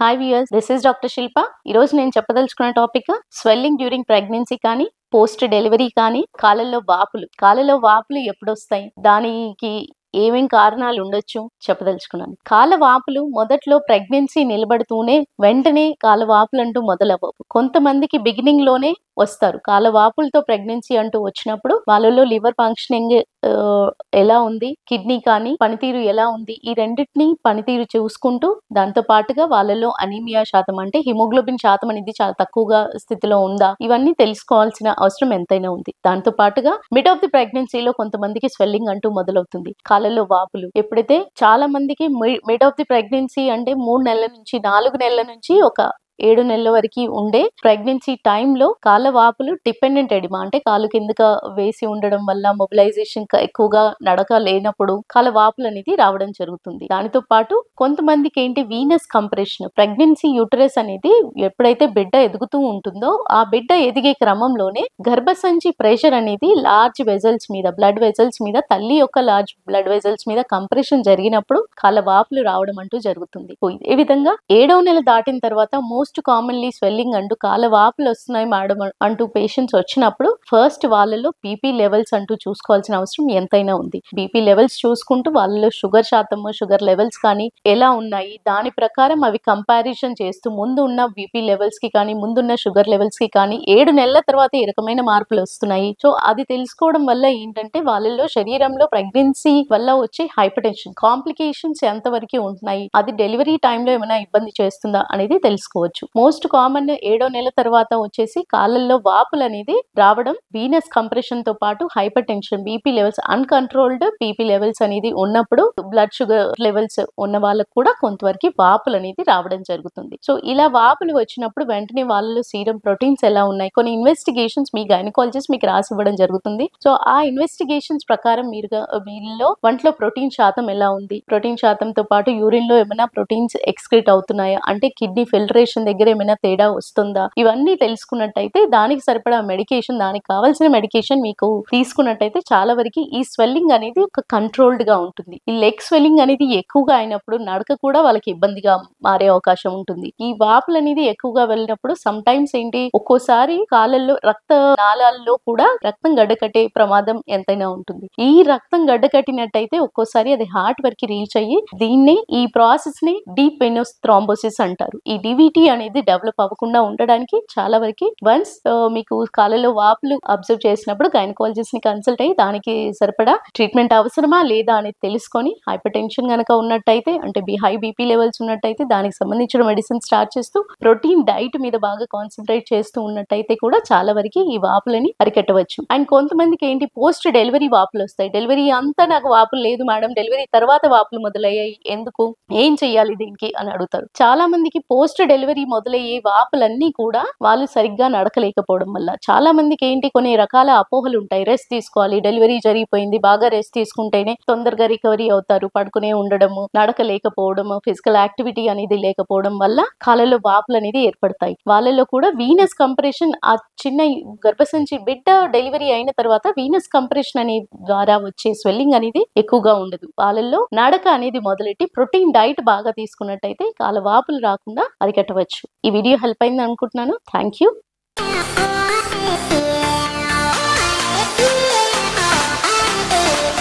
Hi viewers, this is doctor Shilpa. ఈరోజు నేను చెప్పదలుచుకున్న టాపిక్ స్వెల్లింగ్ డ్యూరింగ్ ప్రెగ్నెన్సీ కానీ పోస్ట్ డెలివరీ కానీ కాళ్ళలో వాపులు ఎప్పుడు వస్తాయి, దానికి ఏమేం కారణాలు ఉండొచ్చు చెప్పదలుచుకున్నాను. కాళ్ళ వాపులు మొదట్లో ప్రెగ్నెన్సీ నిలబడుతూనే వెంటనే కాళ్ళ వాపులు అంటూ మొదలవ్వవు. కొంతమందికి బిగినింగ్ లోనే వస్తారు. కాళ్ళ వాపులతో ప్రెగ్నెన్సీ అంటూ వచ్చినప్పుడు వాళ్ళలో లివర్ ఫంక్షనింగ్ ఎలా ఉంది, కిడ్నీ కానీ పనితీరు ఎలా ఉంది, ఈ రెండింటిని పనితీరు చూసుకుంటూ దాంతో పాటుగా వాళ్ళలో అనీమియా శాతం అంటే హిమోగ్లోబిన్ శాతం అనేది చాలా తక్కువగా స్థితిలో ఉందా, ఇవన్నీ తెలుసుకోవాల్సిన అవసరం ఎంతైనా ఉంది. దాంతో పాటుగా మిడ్ ఆఫ్ ది ప్రెగ్నెన్సీలో కొంతమందికి స్వెల్లింగ్ అంటూ మొదలవుతుంది. కాళ్ళలో వాపులు ఎప్పుడైతే చాలా మందికి మిడ్ ఆఫ్ ది ప్రెగ్నెన్సీ అంటే 3 నెలల నుంచి 4 నెలల నుంచి ఒక 7 నెలల వరకు ఉండే ప్రెగ్నెన్సీ టైంలో కాళ్ళ వాపులు డిపెండెంట్ ఎడిమా అంటే కాలు కిందగా వేసి ఉండడం వల్ల మొబిలైజేషన్ ఎక్కువగా నడక లేనప్పుడు కాళ్ళ వాపులు అనేది రావడం జరుగుతుంది. దానితో పాటు కొంతమందికి ఏంటి వీనస్ కంప్రెషన్, ప్రెగ్నెన్సీ యూటరస్ అనేది ఎప్పుడైతే బిడ్డ ఎదుగుతూ ఉంటుందో ఆ బిడ్డ ఎదిగే క్రమంలోనే గర్భసంచి ప్రెషర్ అనేది లార్జ్ వెజల్స్ మీద, బ్లడ్ వెజల్స్ మీద, తల్లి యొక్క లార్జ్ బ్లడ్ వెజల్స్ మీద కంప్రెషన్ జరిగినప్పుడు కాళ్ళ వాపులు రావడం అంటూ జరుగుతుంది. ఏ విధంగా 7వ నెల దాటిన తర్వాత మోస్ట్ కామన్లీ స్వెల్లింగ్ అంటూ కాళ్ళ వాపులు వస్తున్నాయి మేడం అంటూ పేషెంట్స్ వచ్చినప్పుడు ఫస్ట్ వాళ్ళలో బీపీ లెవెల్స్ అంటూ చూసుకోవాల్సిన అవసరం ఎంతైనా ఉంది. బీపీ లెవెల్స్ చూసుకుంటూ వాళ్ళలో షుగర్ శాతము, షుగర్ లెవెల్స్ కానీ ఎలా ఉన్నాయి, దాని ప్రకారం అవి కంపారిజన్ చేస్తూ ముందు ఉన్న బీపీ లెవెల్స్ కి కానీ ముందున్న షుగర్ లెవెల్స్ కి కానీ 7 నెలల తర్వాత ఏ రకమైన మార్పులు వస్తున్నాయి. సో అది తెలుసుకోవడం వల్ల ఏంటంటే వాళ్ళలో శరీరంలో ప్రెగ్నెన్సీ వల్ల వచ్చే హైపర్ టెన్షన్ కాంప్లికేషన్స్ ఎంతవరకు ఉంటున్నాయి, అది డెలివరీ టైంలో ఏమైనా ఇబ్బంది చేస్తుందా అనేది తెలుసుకోవచ్చు. మోస్ట్ కామన్ 7వ నెల తర్వాత వచ్చేసి కాళ్ళల్లో వాపులు అనేది రావడం వీనస్ కంప్రెషన్ తో పాటు hyper tension, BP levels, uncontrolled BP levels అనేది ఉన్నప్పుడు బ్లడ్ షుగర్ లెవెల్స్ ఉన్న వాళ్ళకు కూడా కొంతవరకు వాపులు అనేది రావడం జరుగుతుంది. సో ఇలా వాపులు వచ్చినప్పుడు వెంటనే వాళ్ళలో సీరం ప్రోటీన్స్ ఎలా ఉన్నాయి, కొన్ని ఇన్వెస్టిగేషన్స్ మీ గైనకాలజిస్ట్ మీకు రాసి ఇవ్వడం జరుగుతుంది. సో ఆ ఇన్వెస్టిగేషన్స్ ప్రకారం మీలో ఒంట్లో ప్రోటీన్ శాతం ఎలా ఉంది, ప్రోటీన్ శాతంతో పాటు యూరిన్ లో ఏమైనా ప్రోటీన్స్ ఎక్స్క్రీట్ అవుతున్నాయా అంటే కిడ్నీ ఫిల్టరేషన్ దగ్గర ఏమైనా తేడా వస్తుందా, ఇవన్నీ తెలుసుకున్నట్టయితే దానికి సరిపడా మెడికేషన్, దానికి కావాల్సిన మెడికేషన్ మీకు తీసుకున్నట్టయితే చాలా వరకు ఈ స్వెల్లింగ్ అనేది ఒక కంట్రోల్డ్ గా ఉంటుంది. ఈ లెగ్ స్వెల్లింగ్ అనేది ఎక్కువగా అయినప్పుడు నడక కూడా వాళ్ళకి ఇబ్బందిగా మారే అవకాశం ఉంటుంది. ఈ వాపులు అనేది ఎక్కువగా వెళ్ళినప్పుడు సమ్ టైమ్స్ ఏంటి ఒక్కోసారి కాళ్ళల్లో రక్త నాళాల్లో కూడా రక్తం గడ్డకట్టే ప్రమాదం ఎంతైనా ఉంటుంది. ఈ రక్తం గడ్డకట్టినట్టయితే ఒక్కోసారి అది హార్ట్ వరకు రీచ్ అయ్యి దీన్ని ఈ ప్రాసెస్ ని డీప్ వెనస్ థ్రాంబోసిస్ అంటారు. ఈ డివిటీ అనేది డెవలప్ అవ్వకుండా ఉండడానికి చాలా వరకు వన్స్ మీకు కాళ్ళలో వాపులు అబ్జర్వ్ చేసినప్పుడు గైనకాలజిస్ట్ ని కన్సల్ట్ అయ్యి దానికి సరిపడా ట్రీట్మెంట్ అవసరమా లేదా అనేది తెలుసుకొని హైపర్ టెన్షన్ కనుక ఉన్నట్టయితే అంటే హై బీపీ లెవెల్స్ ఉన్నట్టయితే దానికి సంబంధించిన మెడిసిన్ స్టార్ట్ చేస్తూ ప్రోటీన్ డైట్ మీద బాగా కాన్సన్ట్రేట్ చేస్తూ ఉన్నట్టయితే కూడా చాలా వరకు ఈ వాపులని అరికట్టవచ్చు. అండ్ కొంతమందికి ఏంటి పోస్ట్ డెలివరీ వాపులు వస్తాయి. డెలివరీ అంతా నాకు వాపులు లేదు మేడం, డెలివరీ తర్వాత వాపులు మొదలయ్యాయి, ఎందుకు, ఏం చెయ్యాలి దీనికి అని అడుగుతారు. చాలా మందికి పోస్ట్ డెలివరీ మొదలయ్యే వాపులన్నీ కూడా వాళ్ళు సరిగ్గా నడకలేకపోవడం వల్ల. చాలా మందికి ఏంటి కొన్ని రకాల అపోహలు ఉంటాయి. రెస్ట్ తీసుకోవాలి, డెలివరీ జరిగిపోయింది, బాగా రెస్ట్ తీసుకుంటేనే తొందరగా రికవరీ అవుతారు, పడుకునే ఉండడము, నడక లేకపోవడము, ఫిజికల్ యాక్టివిటీ అనేది లేకపోవడం వల్ల కాళ్ళలో వాపులు అనేది ఏర్పడతాయి. వాళ్ళలో కూడా వీనస్ కంప్రెషన్, ఆ చిన్న గర్భసంచి బిడ్డ డెలివరీ అయిన తర్వాత వీనస్ కంప్రెషన్ అనే ద్వారా వచ్చే స్వెల్లింగ్ అనేది ఎక్కువగా ఉండదు. వాళ్ళల్లో నడక అనేది మొదలెట్టి ప్రోటీన్ డైట్ బాగా తీసుకున్నట్టయితే కాళ్ళ వాపులు రాకుండా అరికట్టవచ్చు. ఈ వీడియో హెల్ప్ అయింది అనుకుంటున్నాను. Thank you.